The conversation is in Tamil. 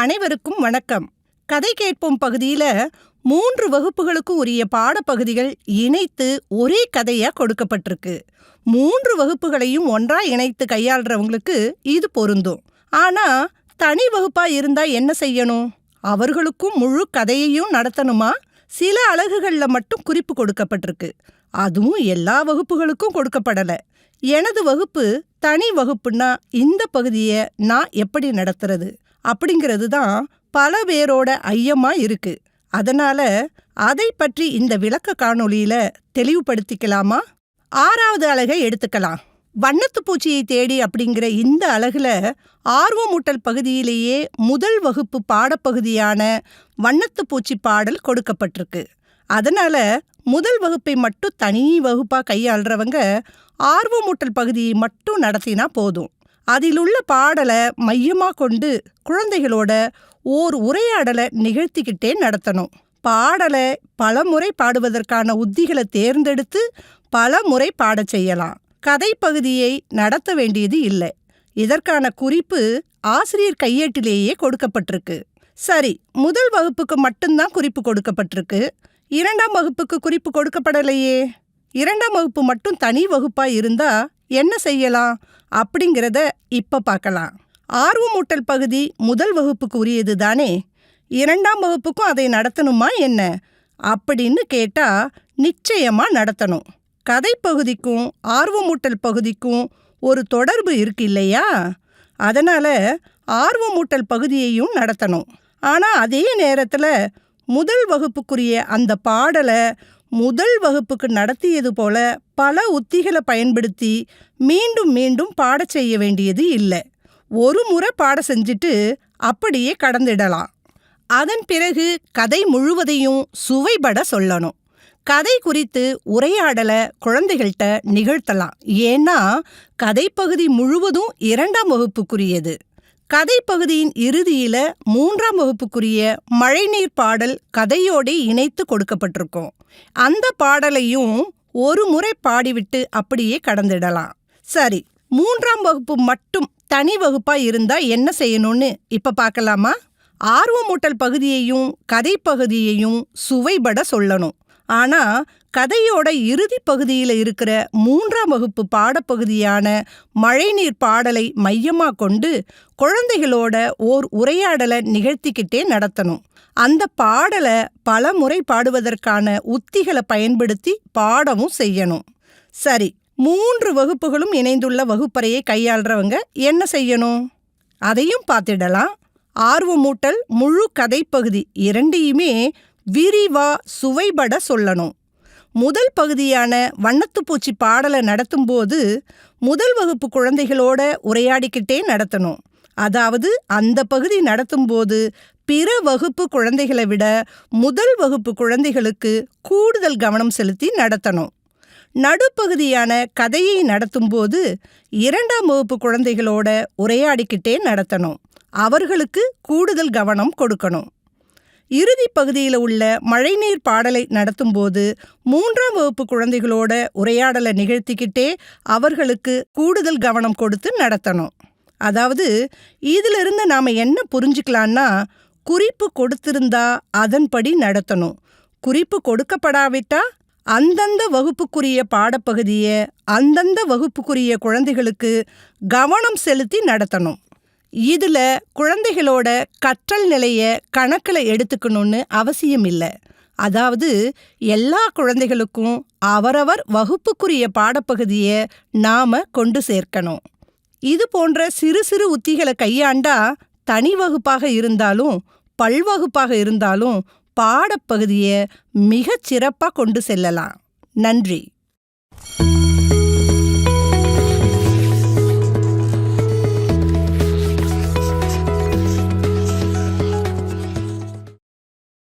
அனைவருக்கும் வணக்கம். கதை கேட்போம் பகுதியில 3 வகுப்புகளுக்கு உரிய பாடப்பகுதிகள் இணைத்து ஒரே கதையா கொடுக்கப்பட்டிருக்கு. 3 வகுப்புகளையும் ஒன்றா இணைத்து கையாளுறவங்களுக்கு இது பொருந்தும். ஆனா தனி வகுப்பா இருந்தா என்ன செய்யணும்? அவர்களுக்கும் முழு கதையையும் நடத்தணுமா? சில அலகுகள்ல மட்டும் குறிப்பு கொடுக்கப்பட்டிருக்கு. அதுவும் எல்லா வகுப்புகளுக்கும் கொடுக்கப்படல. எனது வகுப்பு தனி வகுப்புன்னா இந்த பகுதியை நான் எப்படி நடத்துறது அப்படிங்கிறது தான் பல பேரோட ஐயமா இருக்கு. அதனால அதை பற்றி இந்த விளக்க காணொளியில தெளிவுபடுத்திக்கலாமா? 6வது அலகை எடுத்துக்கலாம். வண்ணத்து பூச்சியை தேடி அப்படிங்கிற இந்த அலகுல ஆர்வமூட்டல் பகுதியிலேயே முதல் வகுப்பு பாடப்பகுதியான வண்ணத்து பூச்சி பாடல் கொடுக்கப்பட்டிருக்கு. அதனால முதல் வகுப்பை மட்டும் தனி வகுப்பா கையாளுறவங்க ஆர்வமூட்டல் பகுதியை மட்டும் நடத்தினா போதும். அதிலுள்ள பாடலை மையமா கொண்டு குழந்தைகளோட ஓர் உரையாடலை நிகழ்த்திக்கிட்டே நடத்தணும். பாடலை பலமுறை பாடுவதற்கான உத்திகளை தேர்ந்தெடுத்து பலமுறை பாடச் செய்யலாம். கதை பகுதியை நடத்த வேண்டியது இல்லை. இதற்கான குறிப்பு ஆசிரியர் கையேட்டிலேயே கொடுக்கப்பட்டிருக்கு. சரி, முதல் வகுப்புக்கு மட்டும்தான் குறிப்பு கொடுக்கப்பட்டிருக்கு. 2ஆம் வகுப்புக்கு குறிப்பு கொடுக்கப்படலையே. 2ஆம் வகுப்பு மட்டும் தனி வகுப்பா இருந்தா என்ன செய்யலாம் அப்படிங்கிறத இப்ப பார்க்கலாம். ஆர்வமூட்டல் பகுதி முதல் வகுப்புக்கு உரியது தானே. 2ஆம் வகுப்புக்கும் அதை நடத்தணுமா என்ன அப்படின்னு கேட்டா நிச்சயமா நடத்தணும். கதை பகுதிக்கும் ஆர்வமூட்டல் பகுதிக்கும் ஒரு தொடர்பு இருக்கு இல்லையா? அதனால ஆர்வமூட்டல் பகுதியையும் நடத்தணும். ஆனா அதே நேரத்துல முதல் வகுப்புக்குரிய அந்த பாடலை முதல் வகுப்புக்கு நடத்தியது போல பல உத்திகளை பயன்படுத்தி மீண்டும் மீண்டும் பாடச் செய்ய வேண்டியது இல்லை. ஒரு முறை பாட செஞ்சுட்டு அப்படியே கடந்துடலாம். அதன் பிறகு கதை முழுவதையும் சுவைபட சொல்லணும். கதை குறித்து உரையாடலை குழந்தைகள்கிட்ட நிகழ்த்தலாம். ஏன்னா கதைப்பகுதி முழுவதும் 2ஆம் வகுப்புக்குரியது. கதைப்பகுதியின் இறுதியில 3ஆம் வகுப்புக்குரிய மழைநீர் பாடல் கதையோடு இணைத்து கொடுக்கப்பட்டிருக்கும். அந்த பாடலையும் ஒரு முறை பாடிவிட்டு அப்படியே கடந்துடலாம். சரி, 3ஆம் வகுப்பு மட்டும் தனி வகுப்பா இருந்தா என்ன செய்யணும்னு இப்ப பார்க்கலாமா? ஆர்வமூட்டல் பகுதியையும் கதை பகுதியையும் சுவைபட சொல்லணும். ஆனா கதையோட இறுதி பகுதியில் இருக்கிற 3ஆம் வகுப்பு பாடப்பகுதியான மழைநீர் பாடலை மையமா கொண்டு குழந்தைகளோட ஓர் உரையாடலை நிகழ்த்திக்கிட்டே நடத்தணும். அந்த பாடலை பல முறை பாடுவதற்கான உத்திகளை பயன்படுத்தி பாடவும் செய்யணும். சரி, 3 வகுப்புகளும் இணைந்துள்ள வகுப்பறையை கையாளுறவங்க என்ன செய்யணும்? அதையும் பார்த்திடலாம். ஆர்வமூட்டல் முழு கதைப்பகுதி இரண்டையுமே விரிவா சுவைபட சொல்லணும். முதல் பகுதியான வண்ணத்துப்பூச்சி பாடலை நடத்தும்போது முதல் வகுப்பு குழந்தைகளோட உரையாடிக்கிட்டே நடத்தணும். அதாவது அந்த பகுதி நடத்தும்போது பிற வகுப்பு குழந்தைகளை விட முதல் வகுப்பு குழந்தைகளுக்கு கூடுதல் கவனம் செலுத்தி நடத்தணும். நடுப்பகுதியான கதையை நடத்தும்போது 2ஆம் வகுப்பு குழந்தைகளோட உரையாடிக்கிட்டே நடத்தணும். அவர்களுக்கு கூடுதல் கவனம் கொடுக்கணும். இறுதி பகுதியில் உள்ள மழைநீர் பாடலை நடத்தும்போது 3ஆம் வகுப்பு குழந்தைகளோட உரையாடலை நிகழ்த்திக்கிட்டே அவர்களுக்கு கூடுதல் கவனம் கொடுத்து நடத்தணும். அதாவது இதிலிருந்து நாம் என்ன புரிஞ்சுக்கலான்னா, குறிப்பு கொடுத்திருந்தா அதன்படி நடத்தணும். குறிப்பு கொடுக்கப்படாவிட்டா அந்தந்த வகுப்புக்குரிய பாடப்பகுதியை அந்தந்த வகுப்புக்குரிய குழந்தைகளுக்கு கவனம் செலுத்தி நடத்தணும். இதுல குழந்தைகளோட கற்றல் நிலைய கணக்கில் எடுத்துக்கணும்னு அவசியம் இல்லை. அதாவது எல்லா குழந்தைகளுக்கும் அவரவர் வகுப்புக்குரிய பாடப்பகுதியை நாம கொண்டு சேர்க்கணும். இது போன்ற சிறு சிறு உத்திகளை கையாண்டா தனி வகுப்பாக இருந்தாலும் பல்வகுப்பாக இருந்தாலும் பாடப்பகுதியை மிகச் சிறப்பாக கொண்டு செல்லலாம். நன்றி.